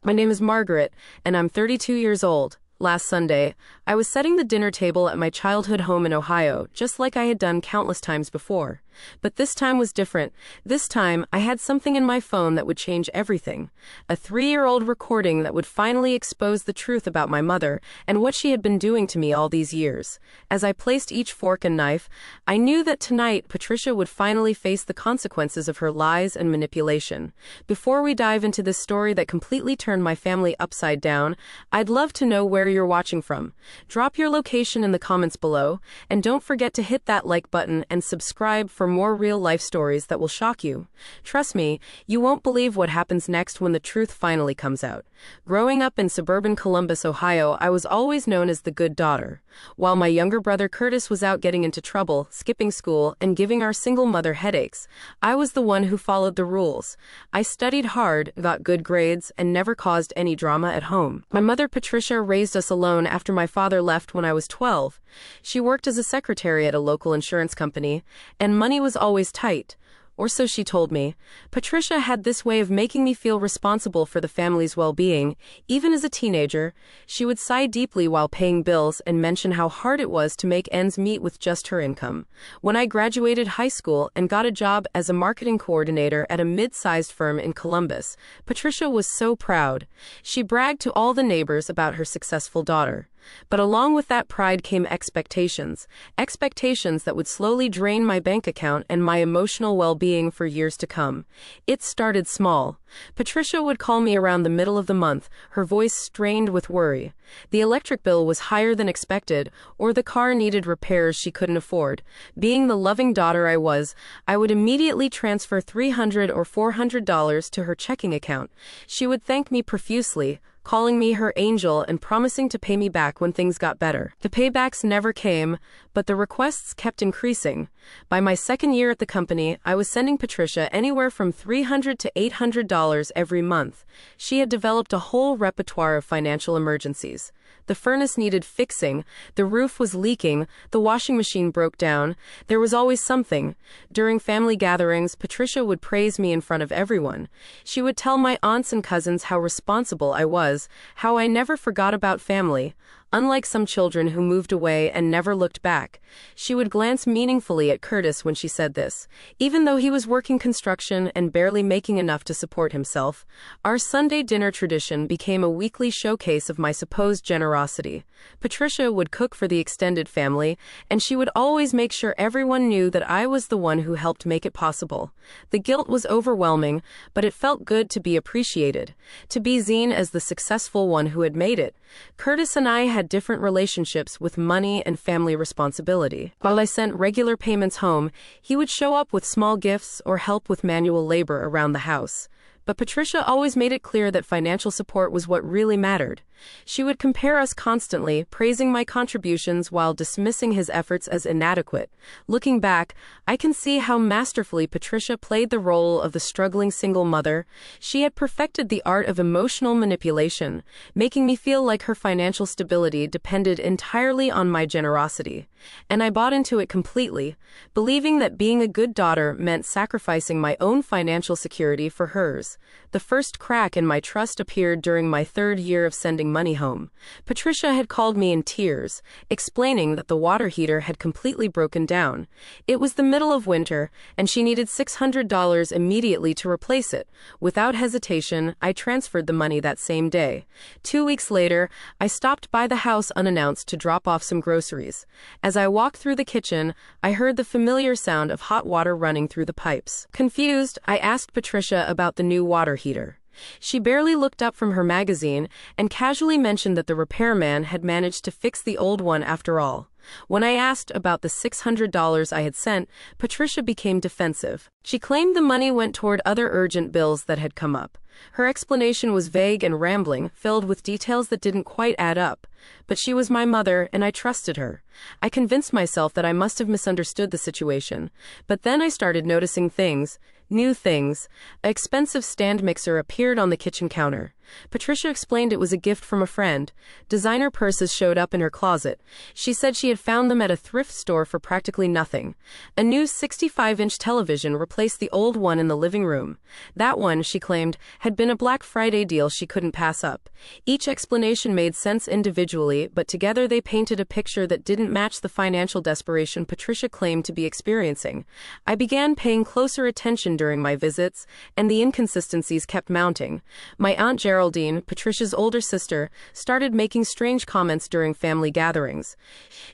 My name is Margaret, and I'm 32 years old. Last Sunday, I was setting the dinner table at my childhood home in Ohio, just like I had done countless times before. But this time was different. This time, I had something in my phone that would change everything. A 3-year-old recording that would finally expose the truth about my mother and what she had been doing to me all these years. As I placed each fork and knife, I knew that tonight Patricia would finally face the consequences of her lies and manipulation. Before we dive into this story that completely turned my family upside down, I'd love to know where you're watching from. Drop your location in the comments below, and don't forget to hit that like button and subscribe for more real-life stories that will shock you. Trust me, you won't believe what happens next when the truth finally comes out. Growing up in suburban Columbus, Ohio, I was always known as the good daughter. While my younger brother Curtis was out getting into trouble, skipping school, and giving our single mother headaches, I was the one who followed the rules. I studied hard, got good grades, and never caused any drama at home. My mother Patricia raised us alone after my father left when I was 12. She worked as a secretary at a local insurance company, and money was always tight. Or so she told me. Patricia had this way of making me feel responsible for the family's well-being. Even as a teenager, she would sigh deeply while paying bills and mention how hard it was to make ends meet with just her income. When I graduated high school and got a job as a marketing coordinator at a mid-sized firm in Columbus, Patricia was so proud. She bragged to all the neighbors about her successful daughter. But along with that pride came expectations that would slowly drain my bank account and my emotional well-being for years to come. It started small. Patricia would call me around the middle of the month, her voice strained with worry. The electric bill was higher than expected, or the car needed repairs she couldn't afford. Being the loving daughter I was, I would immediately transfer $300 or $400 to her checking account. She would thank me profusely, calling me her angel and promising to pay me back when things got better. The paybacks never came, but the requests kept increasing. By my second year at the company, I was sending Patricia anywhere from $300 to $800 every month. She had developed a whole repertoire of financial emergencies. The furnace needed fixing, the roof was leaking, the washing machine broke down. There was always something. During family gatherings, Patricia would praise me in front of everyone. She would tell my aunts and cousins how responsible I was, how I never forgot about family. Unlike some children who moved away and never looked back, she would glance meaningfully at Curtis when she said this. Even though he was working construction and barely making enough to support himself, our Sunday dinner tradition became a weekly showcase of my supposed generosity. Patricia would cook for the extended family, and she would always make sure everyone knew that I was the one who helped make it possible. The guilt was overwhelming, but it felt good to be appreciated, to be seen as the successful one who had made it. Curtis and I had different relationships with money and family responsibility. While I sent regular payments home, he would show up with small gifts or help with manual labor around the house. But Patricia always made it clear that financial support was what really mattered. She would compare us constantly, praising my contributions while dismissing his efforts as inadequate. Looking back, I can see how masterfully Patricia played the role of the struggling single mother. She had perfected the art of emotional manipulation, making me feel like her financial stability depended entirely on my generosity. And I bought into it completely, believing that being a good daughter meant sacrificing my own financial security for hers. The first crack in my trust appeared during my third year of sending money home. Patricia had called me in tears, explaining that the water heater had completely broken down. It was the middle of winter, and she needed $600 immediately to replace it. Without hesitation, I transferred the money that same day. 2 weeks later, I stopped by the house unannounced to drop off some groceries. As I walked through the kitchen, I heard the familiar sound of hot water running through the pipes. Confused, I asked Patricia about the new water heater. She barely looked up from her magazine and casually mentioned that the repairman had managed to fix the old one after all. When I asked about the $600 I had sent, Patricia became defensive. She claimed the money went toward other urgent bills that had come up. Her explanation was vague and rambling, filled with details that didn't quite add up. But she was my mother, and I trusted her. I convinced myself that I must have misunderstood the situation. But then I started noticing things. New things. An expensive stand mixer appeared on the kitchen counter. Patricia explained it was a gift from a friend. Designer purses showed up in her closet. She said she had found them at a thrift store for practically nothing. A new 65-inch television replaced the old one in the living room. That one, she claimed, had been a Black Friday deal she couldn't pass up. Each explanation made sense individually, but together they painted a picture that didn't match the financial desperation Patricia claimed to be experiencing. I began paying closer attention during my visits, and the inconsistencies kept mounting. My Aunt Geraldine, Patricia's older sister, started making strange comments during family gatherings.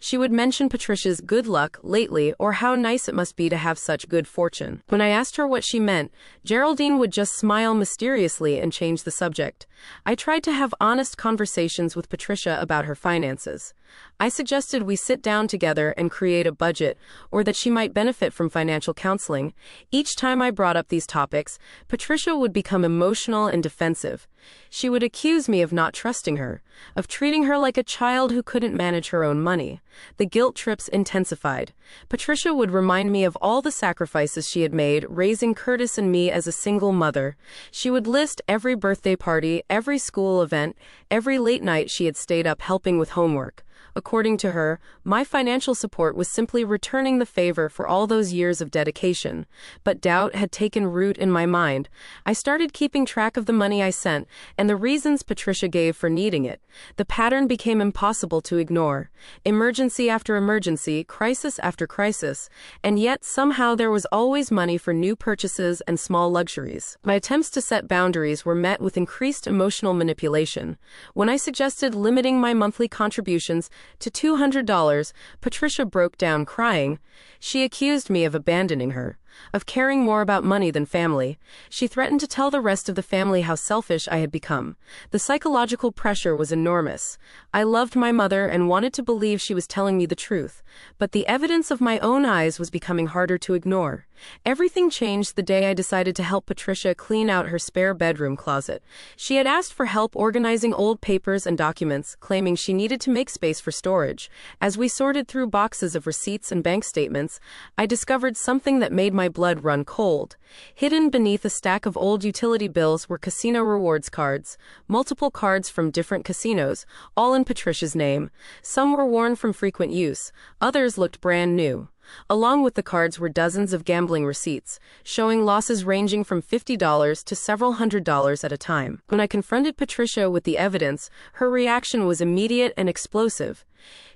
She would mention Patricia's good luck lately or how nice it must be to have such good fortune. When I asked her what she meant, Geraldine would just smile mysteriously and change the subject. I tried to have honest conversations with Patricia about her finances. I suggested we sit down together and create a budget, or that she might benefit from financial counseling. Each time I brought up these topics, Patricia would become emotional and defensive. She would accuse me of not trusting her, of treating her like a child who couldn't manage her own money. The guilt trips intensified. Patricia would remind me of all the sacrifices she had made, raising Curtis and me as a single mother. She would list every birthday party, every school event, every late night she had stayed up helping with homework. According to her, my financial support was simply returning the favor for all those years of dedication. But doubt had taken root in my mind. I started keeping track of the money I sent and the reasons Patricia gave for needing it. The pattern became impossible to ignore. Emergency after emergency, crisis after crisis, and yet somehow there was always money for new purchases and small luxuries. My attempts to set boundaries were met with increased emotional manipulation. When I suggested limiting my monthly contributions to $200, Patricia broke down crying. She accused me of abandoning her, of caring more about money than family. She threatened to tell the rest of the family how selfish I had become. The psychological pressure was enormous. I loved my mother and wanted to believe she was telling me the truth, but the evidence of my own eyes was becoming harder to ignore. Everything changed the day I decided to help Patricia clean out her spare bedroom closet. She had asked for help organizing old papers and documents, claiming she needed to make space for storage. As we sorted through boxes of receipts and bank statements, I discovered something that made my blood run cold. Hidden beneath a stack of old utility bills were casino rewards cards, multiple cards from different casinos, all in Patricia's name. Some were worn from frequent use, others looked brand new. Along with the cards were dozens of gambling receipts, showing losses ranging from $50 to several $100s at a time. When I confronted Patricia with the evidence, her reaction was immediate and explosive.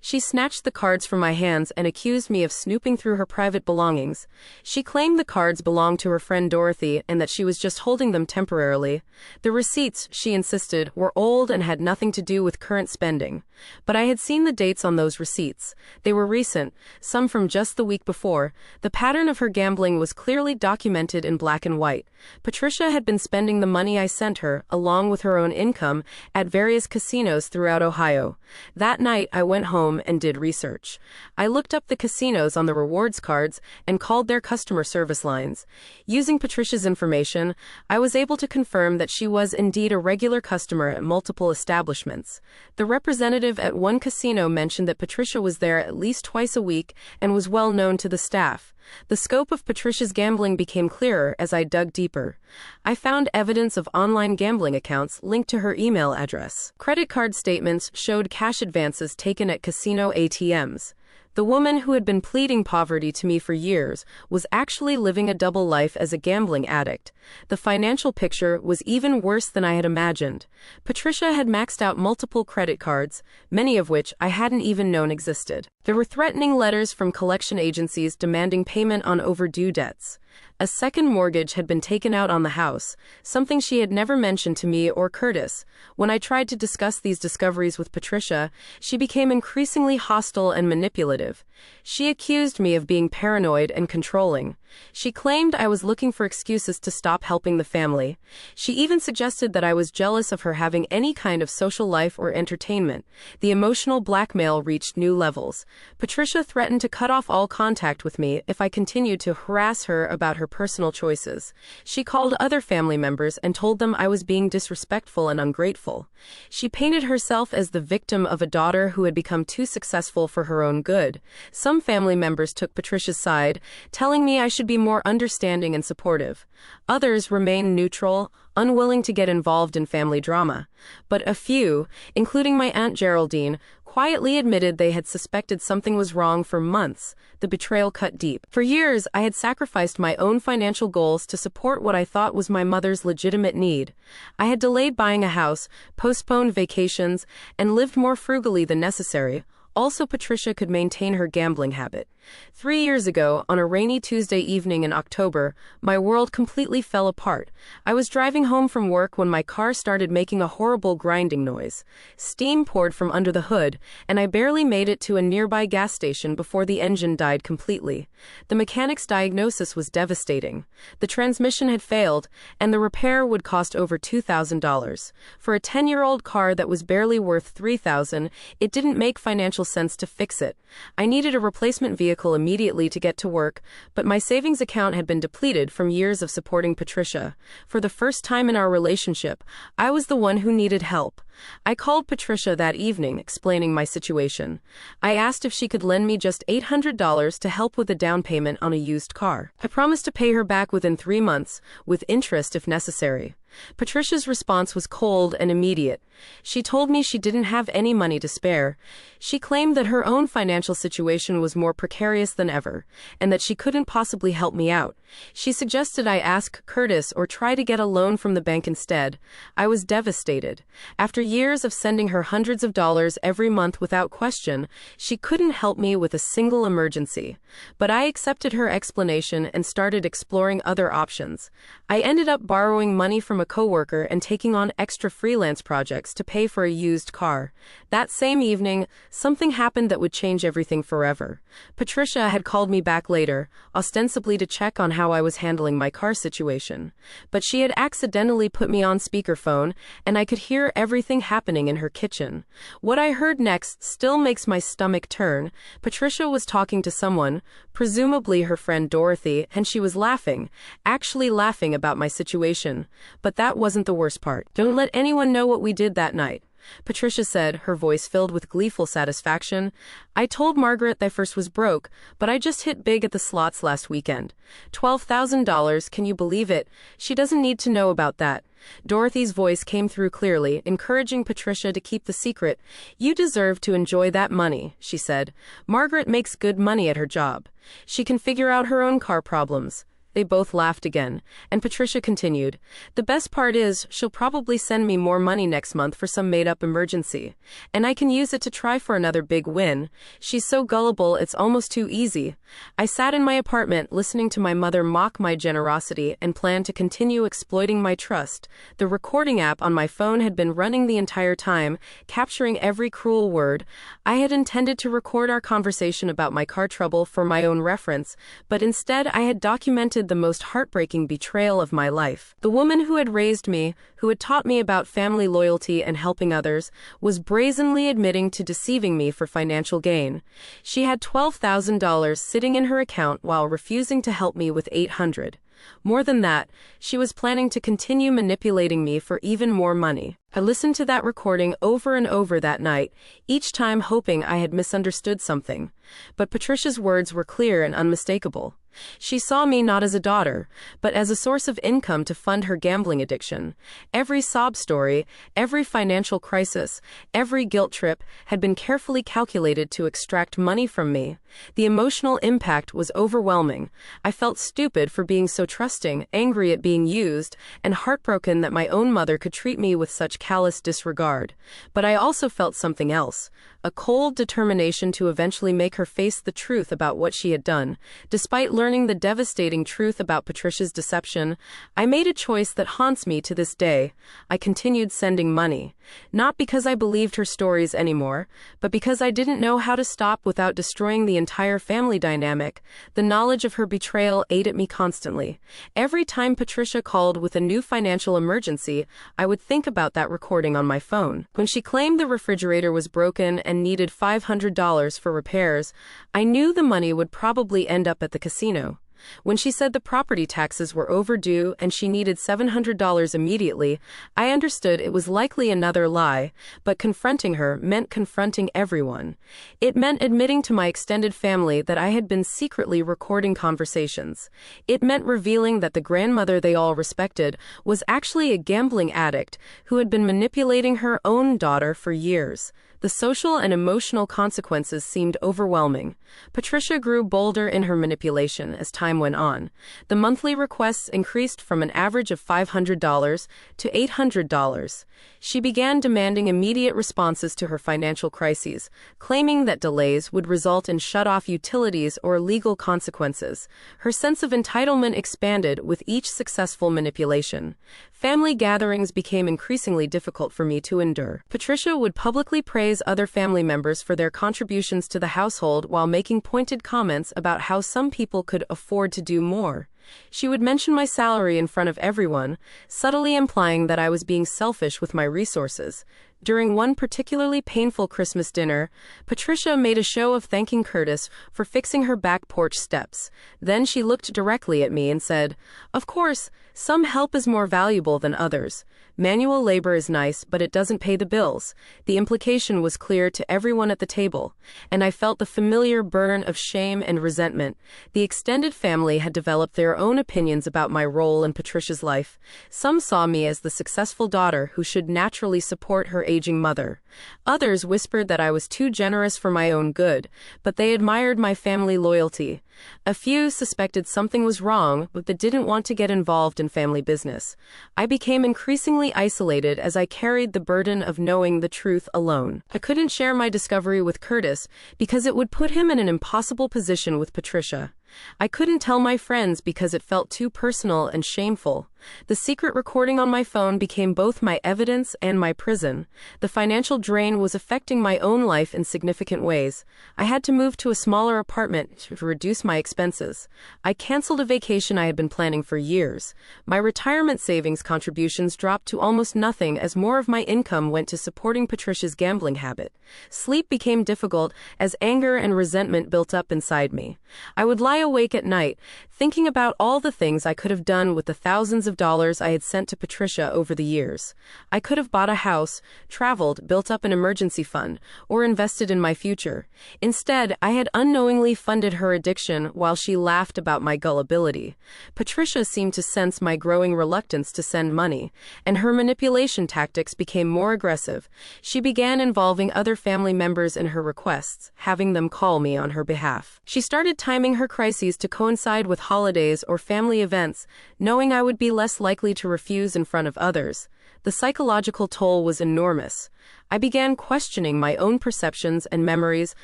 She snatched the cards from my hands and accused me of snooping through her private belongings. She claimed the cards belonged to her friend Dorothy and that she was just holding them temporarily. The receipts, she insisted, were old and had nothing to do with current spending. But I had seen the dates on those receipts. They were recent, some from just the week before. The pattern of her gambling was clearly documented in black and white. Patricia had been spending the money I sent her, along with her own income, at various casinos throughout Ohio. That night, I went home and did research. I looked up the casinos on the rewards cards and called their customer service lines. Using Patricia's information, I was able to confirm that she was indeed a regular customer at multiple establishments. The representative at one casino mentioned that Patricia was there at least twice a week and was well known to the staff. The scope of Patricia's gambling became clearer as I dug deeper. I found evidence of online gambling accounts linked to her email address. Credit card statements showed cash advances taken at casino ATMs. The woman who had been pleading poverty to me for years was actually living a double life as a gambling addict. The financial picture was even worse than I had imagined. Patricia had maxed out multiple credit cards, many of which I hadn't even known existed. There were threatening letters from collection agencies demanding payment on overdue debts. A second mortgage had been taken out on the house, something she had never mentioned to me or Curtis. When I tried to discuss these discoveries with Patricia, she became increasingly hostile and manipulative. She accused me of being paranoid and controlling. She claimed I was looking for excuses to stop helping the family. She even suggested that I was jealous of her having any kind of social life or entertainment. The emotional blackmail reached new levels. Patricia threatened to cut off all contact with me if I continued to harass her about her personal choices. She called other family members and told them I was being disrespectful and ungrateful. She painted herself as the victim of a daughter who had become too successful for her own good. Some family members took Patricia's side, telling me I should be more understanding and supportive. Others remain neutral, unwilling to get involved in family drama. But a few, including my Aunt Geraldine, quietly admitted they had suspected something was wrong for months. The betrayal cut deep. For years, I had sacrificed my own financial goals to support what I thought was my mother's legitimate need. I had delayed buying a house, postponed vacations, and lived more frugally than necessary. Also, Patricia could maintain her gambling habit. 3 years ago, on a rainy Tuesday evening in October, my world completely fell apart. I was driving home from work when my car started making a horrible grinding noise. Steam poured from under the hood, and I barely made it to a nearby gas station before the engine died completely. The mechanic's diagnosis was devastating. The transmission had failed, and the repair would cost over $2,000. For a 10-year-old car that was barely worth $3,000, it didn't make financial sense to fix it. I needed a replacement vehicle immediately to get to work, but my savings account had been depleted from years of supporting Patricia. For the first time in our relationship, I was the one who needed help. I called Patricia that evening, explaining my situation. I asked if she could lend me just $800 to help with a down payment on a used car. I promised to pay her back within 3 months, with interest if necessary. Patricia's response was cold and immediate. She told me she didn't have any money to spare. She claimed that her own financial situation was more precarious than ever, and that she couldn't possibly help me out. She suggested I ask Curtis or try to get a loan from the bank instead. I was devastated. After years of sending her hundreds of dollars every month without question, she couldn't help me with a single emergency. But I accepted her explanation and started exploring other options. I ended up borrowing money from a coworker and taking on extra freelance projects to pay for a used car. That same evening, something happened that would change everything forever. Patricia had called me back later, ostensibly to check on how I was handling my car situation. But she had accidentally put me on speakerphone, and I could hear everything happening in her kitchen. What I heard next still makes my stomach turn. Patricia was talking to someone, presumably her friend Dorothy, and she was laughing, actually laughing about my situation. But that wasn't the worst part. "Don't let anyone know what we did that night," Patricia said, her voice filled with gleeful satisfaction. "I told Margaret that first was broke, but I just hit big at the slots last weekend. $12,000, can you believe it? She doesn't need to know about that." Dorothy's voice came through clearly, encouraging Patricia to keep the secret. "You deserve to enjoy that money," she said. "Margaret makes good money at her job. She can figure out her own car problems." They both laughed again, and Patricia continued, "The best part is, she'll probably send me more money next month for some made-up emergency, and I can use it to try for another big win. She's so gullible, it's almost too easy." I sat in my apartment, listening to my mother mock my generosity and planned to continue exploiting my trust. The recording app on my phone had been running the entire time, capturing every cruel word. I had intended to record our conversation about my car trouble for my own reference, but instead I had documented the most heartbreaking betrayal of my life. The woman who had raised me, who had taught me about family loyalty and helping others, was brazenly admitting to deceiving me for financial gain. She had $12,000 sitting in her account while refusing to help me with $800. More than that, she was planning to continue manipulating me for even more money. I listened to that recording over and over that night, each time hoping I had misunderstood something. But Patricia's words were clear and unmistakable. She saw me not as a daughter, but as a source of income to fund her gambling addiction. Every sob story, every financial crisis, every guilt trip had been carefully calculated to extract money from me. The emotional impact was overwhelming. I felt stupid for being so trusting, angry at being used, and heartbroken that my own mother could treat me with such callous disregard. But I also felt something else, a cold determination to eventually make her face the truth about what she had done. Despite learning the devastating truth about Patricia's deception, I made a choice that haunts me to this day. I continued sending money, not because I believed her stories anymore, but because I didn't know how to stop without destroying the entire family dynamic. The knowledge of her betrayal ate at me constantly. Every time Patricia called with a new financial emergency, I would think about that recording on my phone. When she claimed the refrigerator was broken and needed $500 for repairs, I knew the money would probably end up at the casino. When she said the property taxes were overdue and she needed $700 immediately, I understood it was likely another lie, but confronting her meant confronting everyone. It meant admitting to my extended family that I had been secretly recording conversations. It meant revealing that the grandmother they all respected was actually a gambling addict who had been manipulating her own daughter for years. The social and emotional consequences seemed overwhelming. Patricia grew bolder in her manipulation as time went on. The monthly requests increased from an average of $500 to $800. She began demanding immediate responses to her financial crises, claiming that delays would result in shut-off utilities or legal consequences. Her sense of entitlement expanded with each successful manipulation. Family gatherings became increasingly difficult for me to endure. Patricia would publicly praise other family members for their contributions to the household while making pointed comments about how some people could afford to do more. She would mention my salary in front of everyone, subtly implying that I was being selfish with my resources. During one particularly painful Christmas dinner, Patricia made a show of thanking Curtis for fixing her back porch steps. Then she looked directly at me and said, "Of course, some help is more valuable than others. Manual labor is nice, but it doesn't pay the bills." The implication was clear to everyone at the table, and I felt the familiar burn of shame and resentment. The extended family had developed their own opinions about my role in Patricia's life. Some saw me as the successful daughter who should naturally support her aging mother. Others whispered that I was too generous for my own good, but they admired my family loyalty. A few suspected something was wrong, but they didn't want to get involved in family business. I became increasingly isolated as I carried the burden of knowing the truth alone. I couldn't share my discovery with Curtis because it would put him in an impossible position with Patricia. I couldn't tell my friends because it felt too personal and shameful. The secret recording on my phone became both my evidence and my prison. The financial drain was affecting my own life in significant ways. I had to move to a smaller apartment to reduce my expenses. I canceled a vacation I had been planning for years. My retirement savings contributions dropped to almost nothing as more of my income went to supporting Patricia's gambling habit. Sleep became difficult as anger and resentment built up inside me. I would lie awake at night, thinking about all the things I could have done with the thousands of dollars I had sent to Patricia over the years. I could have bought a house, traveled, built up an emergency fund, or invested in my future. Instead, I had unknowingly funded her addiction while she laughed about my gullibility. Patricia seemed to sense my growing reluctance to send money, and her manipulation tactics became more aggressive. She began involving other family members in her requests, having them call me on her behalf. She started timing her crises to coincide with holidays or family events, knowing I would be less likely to refuse in front of others. The psychological toll was enormous. I began questioning my own perceptions and memories,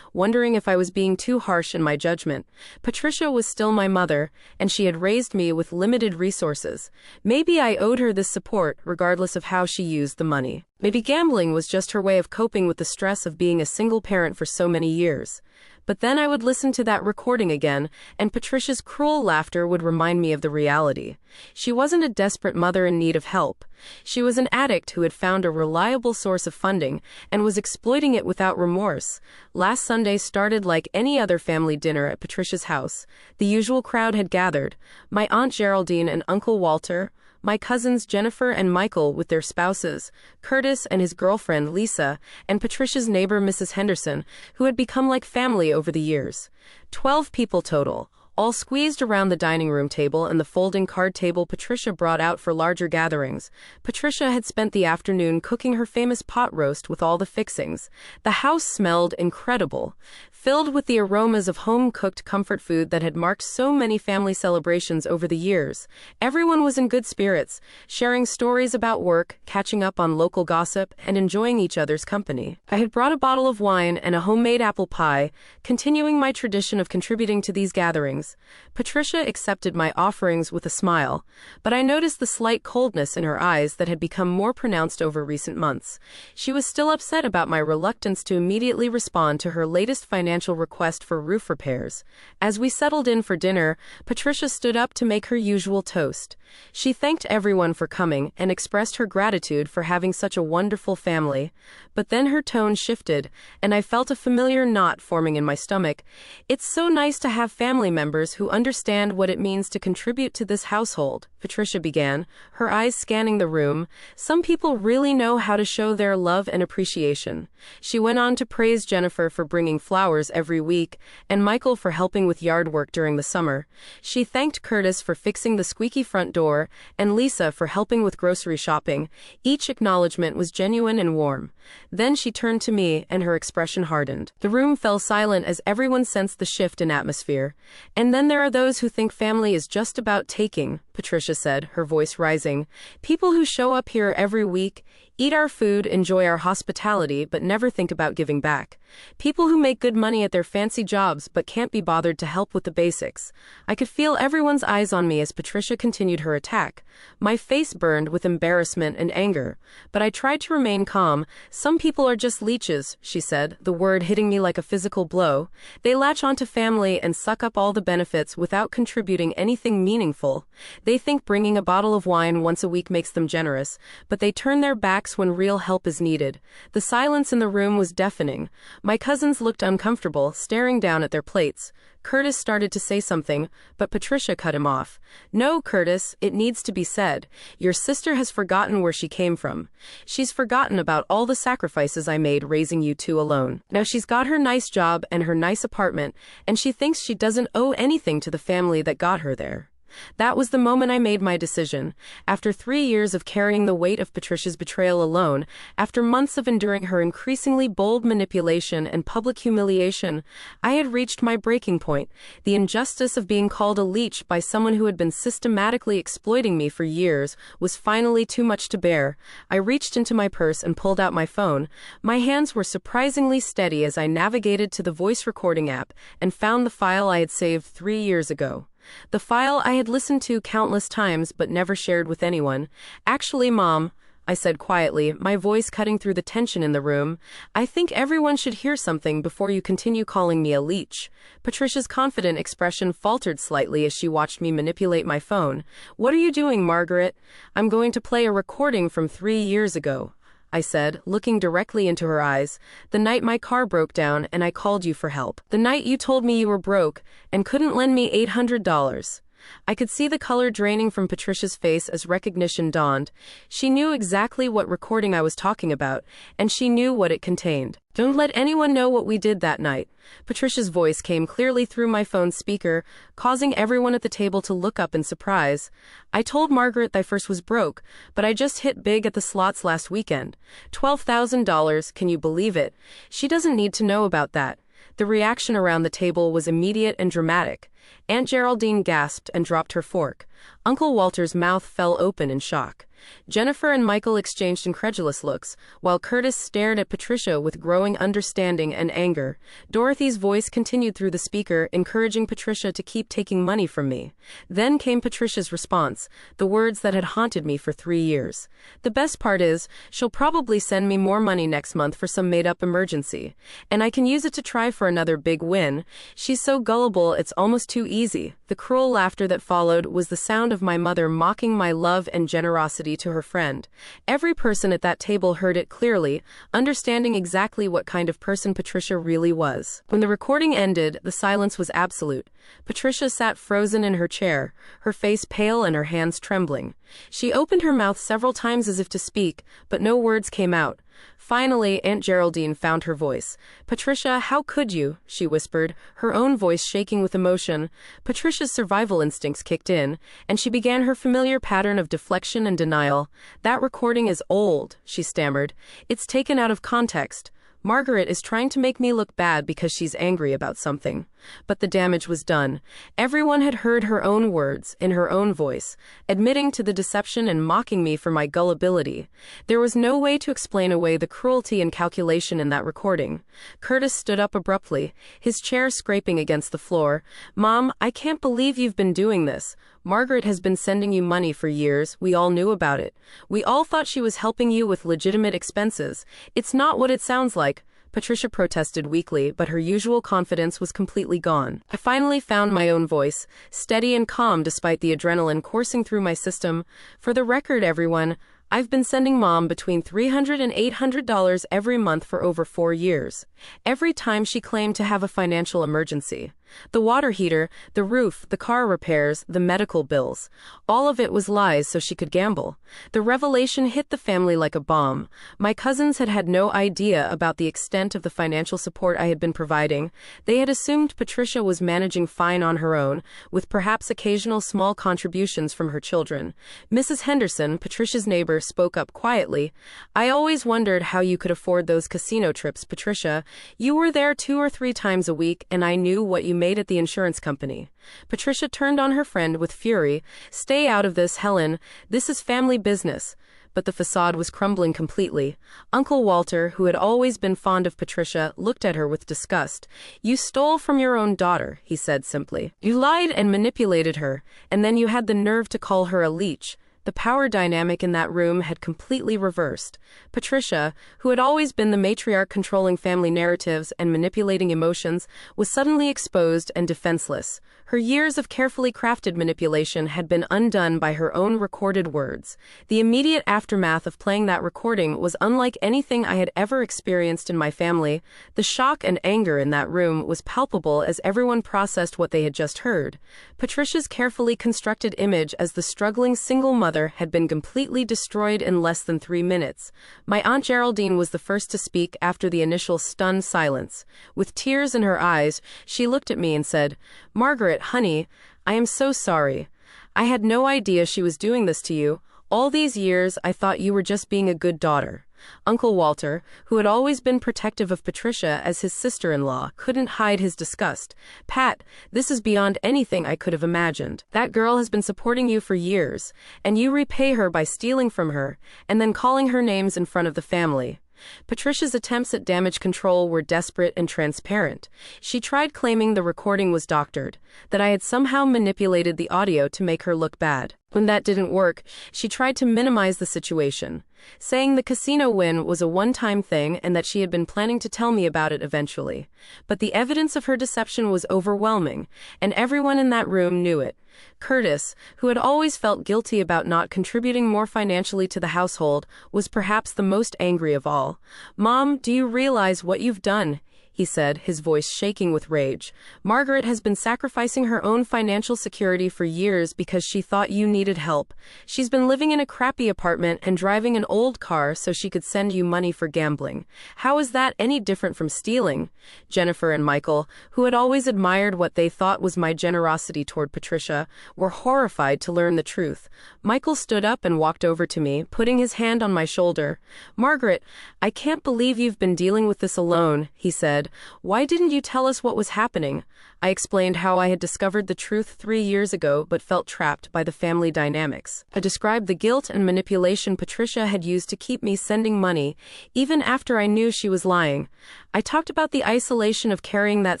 wondering if I was being too harsh in my judgment. Patricia was still my mother, and she had raised me with limited resources. Maybe I owed her this support, regardless of how she used the money. Maybe gambling was just her way of coping with the stress of being a single parent for so many years. But then I would listen to that recording again, and Patricia's cruel laughter would remind me of the reality. She wasn't a desperate mother in need of help. She was an addict who had found a reliable source of funding and was exploiting it without remorse. Last Sunday started like any other family dinner at Patricia's house. The usual crowd had gathered. My Aunt Geraldine and Uncle Walter, my cousins Jennifer and Michael with their spouses, Curtis and his girlfriend Lisa, and Patricia's neighbor Mrs. Henderson, who had become like family over the years. 12 people total, all squeezed around the dining room table and the folding card table Patricia brought out for larger gatherings. Patricia had spent the afternoon cooking her famous pot roast with all the fixings. The house smelled incredible, filled with the aromas of home-cooked comfort food that had marked so many family celebrations over the years. Everyone was in good spirits, sharing stories about work, catching up on local gossip, and enjoying each other's company. I had brought a bottle of wine and a homemade apple pie, continuing my tradition of contributing to these gatherings. Patricia accepted my offerings with a smile, but I noticed the slight coldness in her eyes that had become more pronounced over recent months. She was still upset about my reluctance to immediately respond to her latest financial financial request for roof repairs. As we settled in for dinner, Patricia stood up to make her usual toast. She thanked everyone for coming and expressed her gratitude for having such a wonderful family. But then her tone shifted, and I felt a familiar knot forming in my stomach. It's so nice to have family members who understand what it means to contribute to this household, Patricia began, her eyes scanning the room. Some people really know how to show their love and appreciation. She went on to praise Jennifer for bringing flowers every week, and Michael for helping with yard work during the summer. She thanked Curtis for fixing the squeaky front door, and Lisa for helping with grocery shopping. Each acknowledgement was genuine and warm. Then she turned to me, and her expression hardened. The room fell silent as everyone sensed the shift in atmosphere. And then there are those who think family is just about taking, Patricia said, her voice rising. People who show up here every week, eat our food, enjoy our hospitality, but never think about giving back. People who make good money at their fancy jobs but can't be bothered to help with the basics. I could feel everyone's eyes on me as Patricia continued her attack. My face burned with embarrassment and anger, but I tried to remain calm. Some people are just leeches, she said, the word hitting me like a physical blow. They latch onto family and suck up all the benefits without contributing anything meaningful. They think bringing a bottle of wine once a week makes them generous, but they turn their backs when real help is needed. The silence in the room was deafening. My cousins looked uncomfortable, staring down at their plates. Curtis started to say something, but Patricia cut him off. No, Curtis, it needs to be said. Your sister has forgotten where she came from. She's forgotten about all the sacrifices I made raising you two alone. Now she's got her nice job and her nice apartment, and she thinks she doesn't owe anything to the family that got her there. That was the moment I made my decision. After 3 years of carrying the weight of Patricia's betrayal alone, after months of enduring her increasingly bold manipulation and public humiliation, I had reached my breaking point. The injustice of being called a leech by someone who had been systematically exploiting me for years was finally too much to bear. I reached into my purse and pulled out my phone. My hands were surprisingly steady as I navigated to the voice recording app and found the file I had saved 3 years ago. The file I had listened to countless times but never shared with anyone. Actually, Mom, I said quietly, my voice cutting through the tension in the room, I think everyone should hear something before you continue calling me a leech. Patricia's confident expression faltered slightly as she watched me manipulate my phone. What are you doing, Margaret? I'm going to play a recording from 3 years ago, I said, looking directly into her eyes. The night my car broke down and I called you for help. The night you told me you were broke and couldn't lend me $800. I could see the color draining from Patricia's face as recognition dawned. She knew exactly what recording I was talking about, and she knew what it contained. Don't let anyone know what we did that night. Patricia's voice came clearly through my phone's speaker, causing everyone at the table to look up in surprise. I told Margaret thy first was broke, but I just hit big at the slots last weekend. $12,000, can you believe it? She doesn't need to know about that. The reaction around the table was immediate and dramatic. Aunt Geraldine gasped and dropped her fork. Uncle Walter's mouth fell open in shock. Jennifer and Michael exchanged incredulous looks, while Curtis stared at Patricia with growing understanding and anger. Dorothy's voice continued through the speaker, encouraging Patricia to keep taking money from me. Then came Patricia's response, the words that had haunted me for 3 years. The best part is, she'll probably send me more money next month for some made-up emergency, and I can use it to try for another big win. She's so gullible it's almost too easy. The cruel laughter that followed was the sound of my mother mocking my love and generosity to her friend. Every person at that table heard it clearly, understanding exactly what kind of person Patricia really was. When the recording ended, the silence was absolute. Patricia sat frozen in her chair, her face pale and her hands trembling. She opened her mouth several times as if to speak, but no words came out. Finally, Aunt Geraldine found her voice. Patricia, how could you? She whispered, her own voice shaking with emotion. Patricia's survival instincts kicked in, and she began her familiar pattern of deflection and denial. That recording is old, she stammered. It's taken out of context. Margaret is trying to make me look bad because she's angry about something. But the damage was done. Everyone had heard her own words, in her own voice, admitting to the deception and mocking me for my gullibility. There was no way to explain away the cruelty and calculation in that recording. Curtis stood up abruptly, his chair scraping against the floor. Mom, I can't believe you've been doing this. Margaret has been sending you money for years. We all knew about it. We all thought she was helping you with legitimate expenses. It's not what it sounds like. Patricia protested weakly, but her usual confidence was completely gone. I finally found my own voice, steady and calm despite the adrenaline coursing through my system. For the record, everyone, I've been sending Mom between $300 and $800 every month for over 4 years. Every time she claimed to have a financial emergency. The water heater, the roof, the car repairs, the medical bills. All of it was lies so she could gamble. The revelation hit the family like a bomb. My cousins had had no idea about the extent of the financial support I had been providing. They had assumed Patricia was managing fine on her own, with perhaps occasional small contributions from her children. Mrs. Henderson, Patricia's neighbor, spoke up quietly. I always wondered how you could afford those casino trips, Patricia. You were there 2 or 3 times a week, and I knew what you made at the insurance company. Patricia turned on her friend with fury. Stay out of this, Helen. This is family business. But the facade was crumbling completely. Uncle Walter, who had always been fond of Patricia, looked at her with disgust. You stole from your own daughter, he said simply. You lied and manipulated her, and then you had the nerve to call her a leech. The power dynamic in that room had completely reversed. Patricia, who had always been the matriarch controlling family narratives and manipulating emotions, was suddenly exposed and defenseless. Her years of carefully crafted manipulation had been undone by her own recorded words. The immediate aftermath of playing that recording was unlike anything I had ever experienced in my family. The shock and anger in that room was palpable as everyone processed what they had just heard. Patricia's carefully constructed image as the struggling single mother had been completely destroyed in less than 3 minutes. My Aunt Geraldine was the first to speak after the initial stunned silence. With tears in her eyes, she looked at me and said, Margaret, honey, I am so sorry. I had no idea she was doing this to you. All these years, I thought you were just being a good daughter. Uncle Walter, who had always been protective of Patricia as his sister-in-law, couldn't hide his disgust. Pat, this is beyond anything I could have imagined. That girl has been supporting you for years, and you repay her by stealing from her, and then calling her names in front of the family. Patricia's attempts at damage control were desperate and transparent. She tried claiming the recording was doctored, that I had somehow manipulated the audio to make her look bad. When that didn't work, she tried to minimize the situation, saying the casino win was a one-time thing and that she had been planning to tell me about it eventually. But the evidence of her deception was overwhelming, and everyone in that room knew it. Curtis, who had always felt guilty about not contributing more financially to the household, was perhaps the most angry of all. Mom, do you realize what you've done? He said, his voice shaking with rage. Margaret has been sacrificing her own financial security for years because she thought you needed help. She's been living in a crappy apartment and driving an old car so she could send you money for gambling. How is that any different from stealing? Jennifer and Michael, who had always admired what they thought was my generosity toward Patricia, were horrified to learn the truth. Michael stood up and walked over to me, putting his hand on my shoulder. Margaret, I can't believe you've been dealing with this alone, he said. Why didn't you tell us what was happening? I explained how I had discovered the truth 3 years ago but felt trapped by the family dynamics. I described the guilt and manipulation Patricia had used to keep me sending money, even after I knew she was lying. I talked about the isolation of carrying that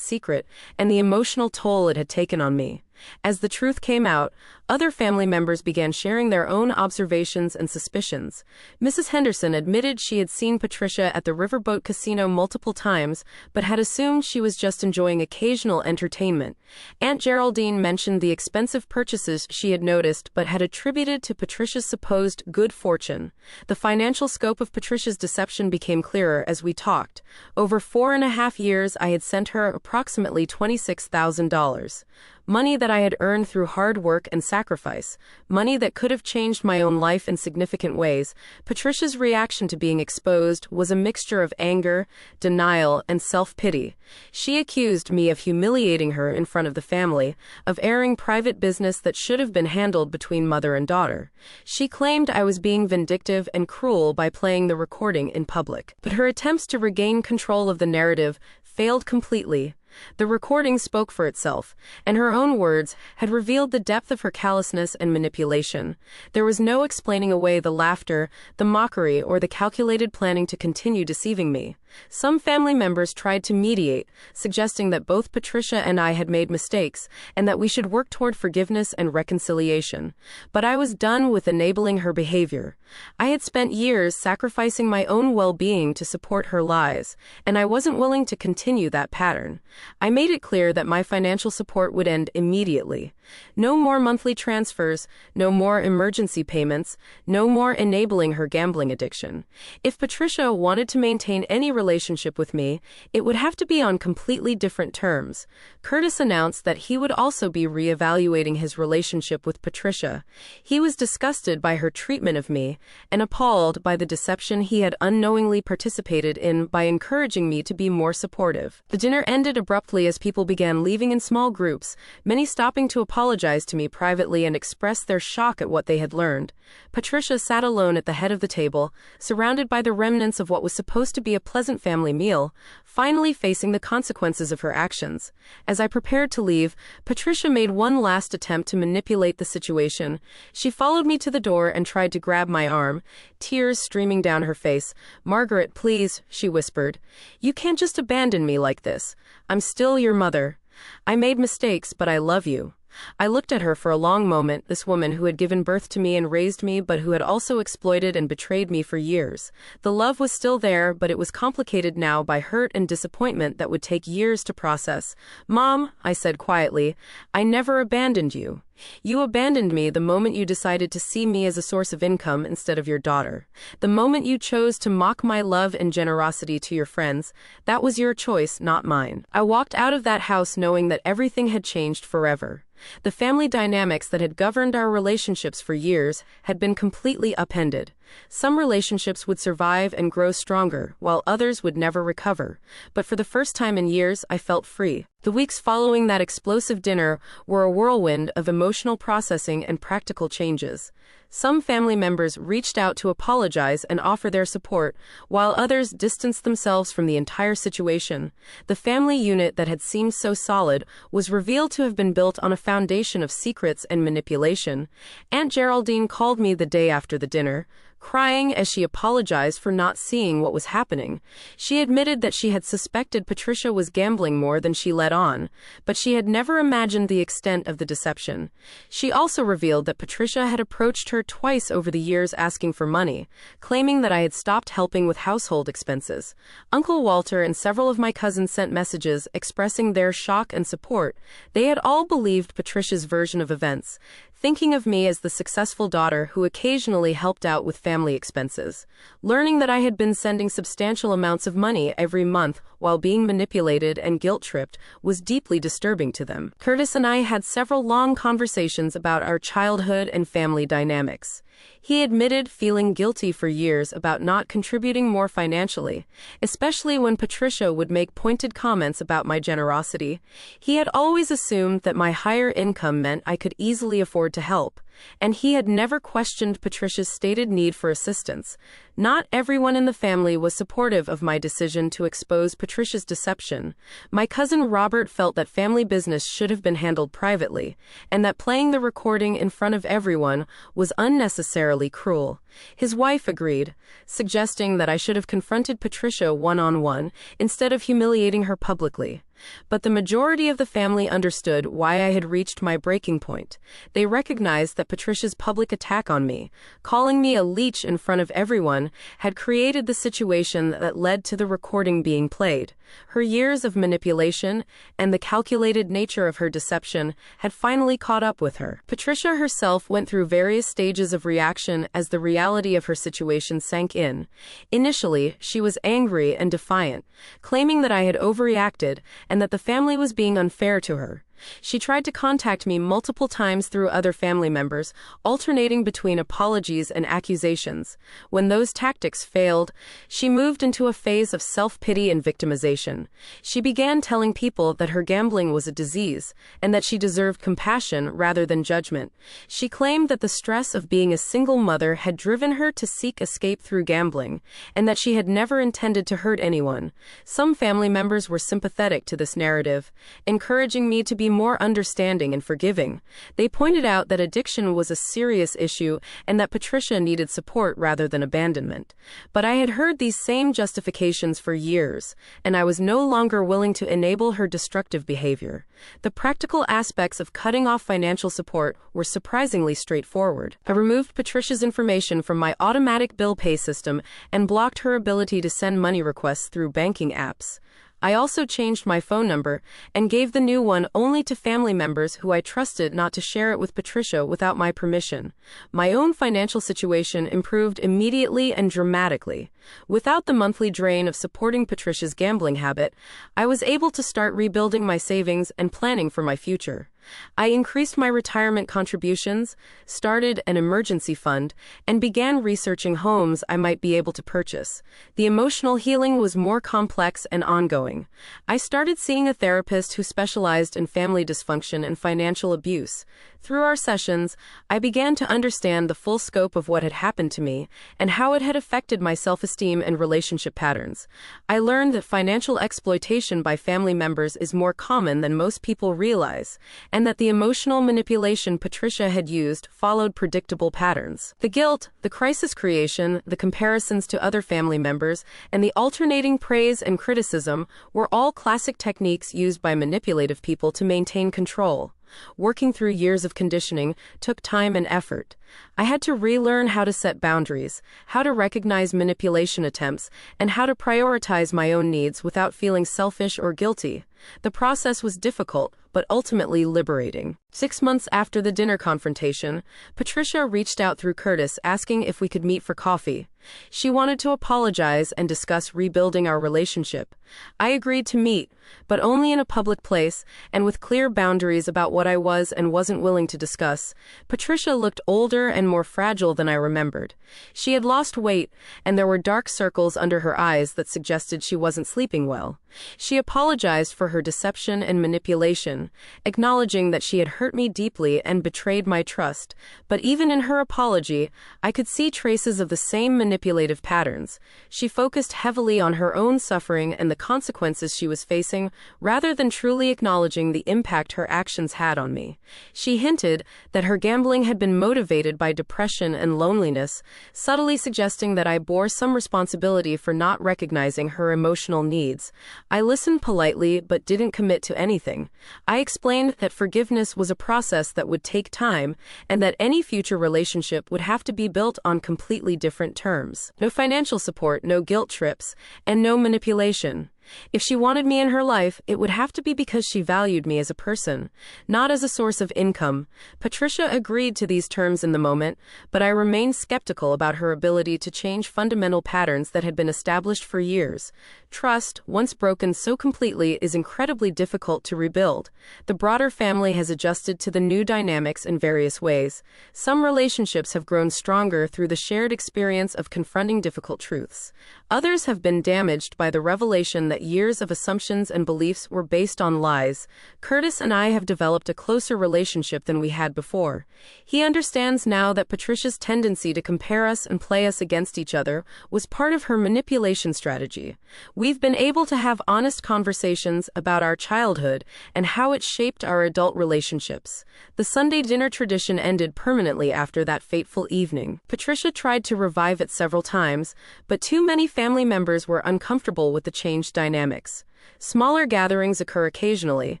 secret and the emotional toll it had taken on me. As the truth came out, other family members began sharing their own observations and suspicions. Mrs. Henderson admitted she had seen Patricia at the Riverboat Casino multiple times, but had assumed she was just enjoying occasional entertainment. Aunt Geraldine mentioned the expensive purchases she had noticed, but had attributed to Patricia's supposed good fortune. The financial scope of Patricia's deception became clearer as we talked. Over 4.5 years, I had sent her approximately $26,000. Money that I had earned through hard work and sacrifice. Money that could have changed my own life in significant ways. Patricia's reaction to being exposed was a mixture of anger, denial, and self-pity. She accused me of humiliating her in front of the family, of airing private business that should have been handled between mother and daughter. She claimed I was being vindictive and cruel by playing the recording in public. But her attempts to regain control of the narrative failed completely. The recording spoke for itself, and her own words had revealed the depth of her callousness and manipulation. There was no explaining away the laughter, the mockery, or the calculated planning to continue deceiving me. Some family members tried to mediate, suggesting that both Patricia and I had made mistakes, and that we should work toward forgiveness and reconciliation. But I was done with enabling her behavior. I had spent years sacrificing my own well-being to support her lies, and I wasn't willing to continue that pattern. I made it clear that my financial support would end immediately. No more monthly transfers, no more emergency payments, no more enabling her gambling addiction. If Patricia wanted to maintain any relationship with me, it would have to be on completely different terms. Curtis announced that he would also be reevaluating his relationship with Patricia. He was disgusted by her treatment of me and appalled by the deception he had unknowingly participated in by encouraging me to be more supportive. The dinner ended abruptly as people began leaving in small groups, many stopping to apologize to me privately and express their shock at what they had learned. Patricia sat alone at the head of the table, surrounded by the remnants of what was supposed to be a pleasant family meal, finally facing the consequences of her actions. As I prepared to leave, Patricia made one last attempt to manipulate the situation. She followed me to the door and tried to grab my arm, tears streaming down her face. "Margaret, please," she whispered. "You can't just abandon me like this. I'm still your mother. I made mistakes, but I love you." I looked at her for a long moment, this woman who had given birth to me and raised me, but who had also exploited and betrayed me for years. The love was still there, but it was complicated now by hurt and disappointment that would take years to process. "Mom," I said quietly, "I never abandoned you. You abandoned me the moment you decided to see me as a source of income instead of your daughter. The moment you chose to mock my love and generosity to your friends. That was your choice, not mine." I walked out of that house knowing that everything had changed forever. The family dynamics that had governed our relationships for years had been completely upended. Some relationships would survive and grow stronger, while others would never recover. But for the first time in years, I felt free. The weeks following that explosive dinner were a whirlwind of emotional processing and practical changes. Some family members reached out to apologize and offer their support, while others distanced themselves from the entire situation. The family unit that had seemed so solid was revealed to have been built on a foundation of secrets and manipulation. Aunt Geraldine called me the day after the dinner, crying as she apologized for not seeing what was happening. She admitted that she had suspected Patricia was gambling more than she let on, but she had never imagined the extent of the deception. She also revealed that Patricia had approached her twice over the years asking for money, claiming that I had stopped helping with household expenses. Uncle Walter and several of my cousins sent messages expressing their shock and support. They had all believed Patricia's version of events, thinking of me as the successful daughter who occasionally helped out with family expenses. Learning that I had been sending substantial amounts of money every month while being manipulated and guilt-tripped was deeply disturbing to them. Curtis and I had several long conversations about our childhood and family dynamics. He admitted feeling guilty for years about not contributing more financially, especially when Patricia would make pointed comments about my generosity. He had always assumed that my higher income meant I could easily afford to help, and he had never questioned Patricia's stated need for assistance. Not everyone in the family was supportive of my decision to expose Patricia's deception. My cousin Robert felt that family business should have been handled privately, and that playing the recording in front of everyone was unnecessarily cruel. His wife agreed, suggesting that I should have confronted Patricia one-on-one instead of humiliating her publicly. But the majority of the family understood why I had reached my breaking point. They recognized that Patricia's public attack on me, calling me a leech in front of everyone, had created the situation that led to the recording being played. Her years of manipulation and the calculated nature of her deception had finally caught up with her. Patricia herself went through various stages of reaction as the reality of her situation sank in. Initially, she was angry and defiant, claiming that I had overreacted and that the family was being unfair to her. She tried to contact me multiple times through other family members, alternating between apologies and accusations. When those tactics failed, she moved into a phase of self-pity and victimization. She began telling people that her gambling was a disease, and that she deserved compassion rather than judgment. She claimed that the stress of being a single mother had driven her to seek escape through gambling, and that she had never intended to hurt anyone. Some family members were sympathetic to this narrative, encouraging me to be more understanding and forgiving. They pointed out that addiction was a serious issue and that Patricia needed support rather than abandonment. But I had heard these same justifications for years, and I was no longer willing to enable her destructive behavior. The practical aspects of cutting off financial support were surprisingly straightforward. I removed Patricia's information from my automatic bill pay system and blocked her ability to send money requests through banking apps. I also changed my phone number and gave the new one only to family members who I trusted not to share it with Patricia without my permission. My own financial situation improved immediately and dramatically. Without the monthly drain of supporting Patricia's gambling habit, I was able to start rebuilding my savings and planning for my future. I increased my retirement contributions, started an emergency fund, and began researching homes I might be able to purchase. The emotional healing was more complex and ongoing. I started seeing a therapist who specialized in family dysfunction and financial abuse. Through our sessions, I began to understand the full scope of what had happened to me and how it had affected my self-esteem and relationship patterns. I learned that financial exploitation by family members is more common than most people realize, and that the emotional manipulation Patricia had used followed predictable patterns. The guilt, the crisis creation, the comparisons to other family members, and the alternating praise and criticism were all classic techniques used by manipulative people to maintain control. Working through years of conditioning took time and effort. I had to relearn how to set boundaries, how to recognize manipulation attempts, and how to prioritize my own needs without feeling selfish or guilty. The process was difficult, but ultimately liberating. 6 months after the dinner confrontation, Patricia reached out through Curtis asking if we could meet for coffee. She wanted to apologize and discuss rebuilding our relationship. I agreed to meet, but only in a public place and with clear boundaries about what I was and wasn't willing to discuss. Patricia looked older and more fragile than I remembered. She had lost weight, and there were dark circles under her eyes that suggested she wasn't sleeping well. She apologized for her deception and manipulation, acknowledging that she had hurt me deeply and betrayed my trust. But even in her apology, I could see traces of the same manipulative patterns. She focused heavily on her own suffering and the consequences she was facing, rather than truly acknowledging the impact her actions had on me. She hinted that her gambling had been motivated by depression and loneliness, subtly suggesting that I bore some responsibility for not recognizing her emotional needs. I listened politely but didn't commit to anything. I explained that forgiveness was a process that would take time, and that any future relationship would have to be built on completely different terms. No financial support, no guilt trips, and no manipulation. If she wanted me in her life, it would have to be because she valued me as a person, not as a source of income. Patricia agreed to these terms in the moment, but I remained skeptical about her ability to change fundamental patterns that had been established for years. Trust, once broken so completely, is incredibly difficult to rebuild. The broader family has adjusted to the new dynamics in various ways. Some relationships have grown stronger through the shared experience of confronting difficult truths. Others have been damaged by the revelation that years of assumptions and beliefs were based on lies. Curtis and I have developed a closer relationship than we had before. He understands now that Patricia's tendency to compare us and play us against each other was part of her manipulation strategy. We've been able to have honest conversations about our childhood and how it shaped our adult relationships. The Sunday dinner tradition ended permanently after that fateful evening. Patricia tried to revive it several times, but too many family members were uncomfortable with the changed dynamics. Smaller gatherings occur occasionally,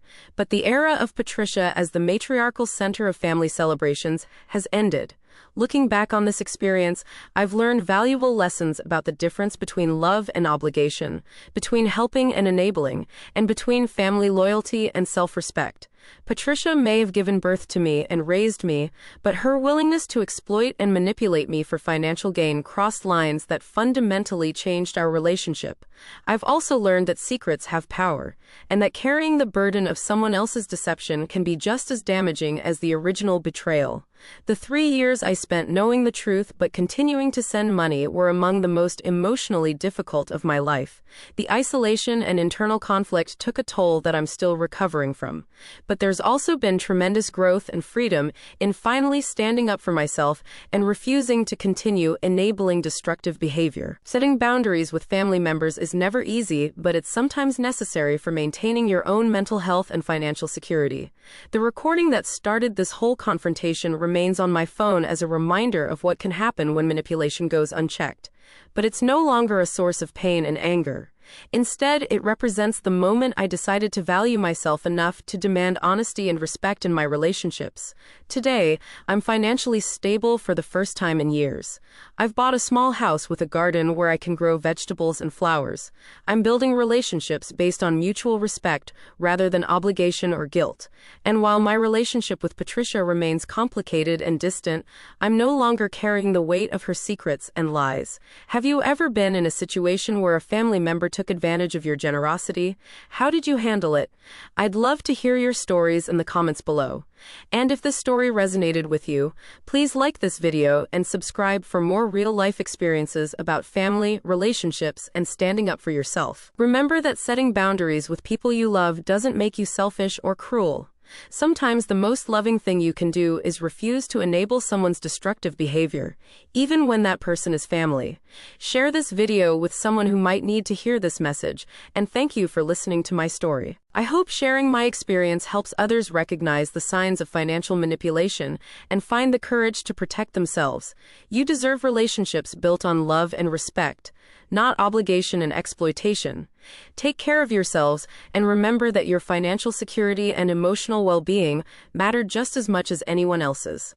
but the era of Patricia as the matriarchal center of family celebrations has ended. Looking back on this experience, I've learned valuable lessons about the difference between love and obligation, between helping and enabling, and between family loyalty and self-respect. Patricia may have given birth to me and raised me, but her willingness to exploit and manipulate me for financial gain crossed lines that fundamentally changed our relationship. I've also learned that secrets have power, and that carrying the burden of someone else's deception can be just as damaging as the original betrayal. The 3 years I spent knowing the truth but continuing to send money were among the most emotionally difficult of my life. The isolation and internal conflict took a toll that I'm still recovering from. But there's also been tremendous growth and freedom in finally standing up for myself and refusing to continue enabling destructive behavior. Setting boundaries with family members is never easy, but it's sometimes necessary for maintaining your own mental health and financial security. The recording that started this whole confrontation remains on my phone as a reminder of what can happen when manipulation goes unchecked. But it's no longer a source of pain and anger. Instead, it represents the moment I decided to value myself enough to demand honesty and respect in my relationships. Today, I'm financially stable for the first time in years. I've bought a small house with a garden where I can grow vegetables and flowers. I'm building relationships based on mutual respect rather than obligation or guilt. And while my relationship with Patricia remains complicated and distant, I'm no longer carrying the weight of her secrets and lies. Have you ever been in a situation where a family member took advantage of your generosity? How did you handle it? I'd love to hear your stories in the comments below. And if this story resonated with you, please like this video and subscribe for more real-life experiences about family, relationships, and standing up for yourself. Remember that setting boundaries with people you love doesn't make you selfish or cruel. Sometimes the most loving thing you can do is refuse to enable someone's destructive behavior, even when that person is family. Share this video with someone who might need to hear this message, and thank you for listening to my story. I hope sharing my experience helps others recognize the signs of financial manipulation and find the courage to protect themselves. You deserve relationships built on love and respect, not obligation and exploitation. Take care of yourselves and remember that your financial security and emotional well-being matter just as much as anyone else's.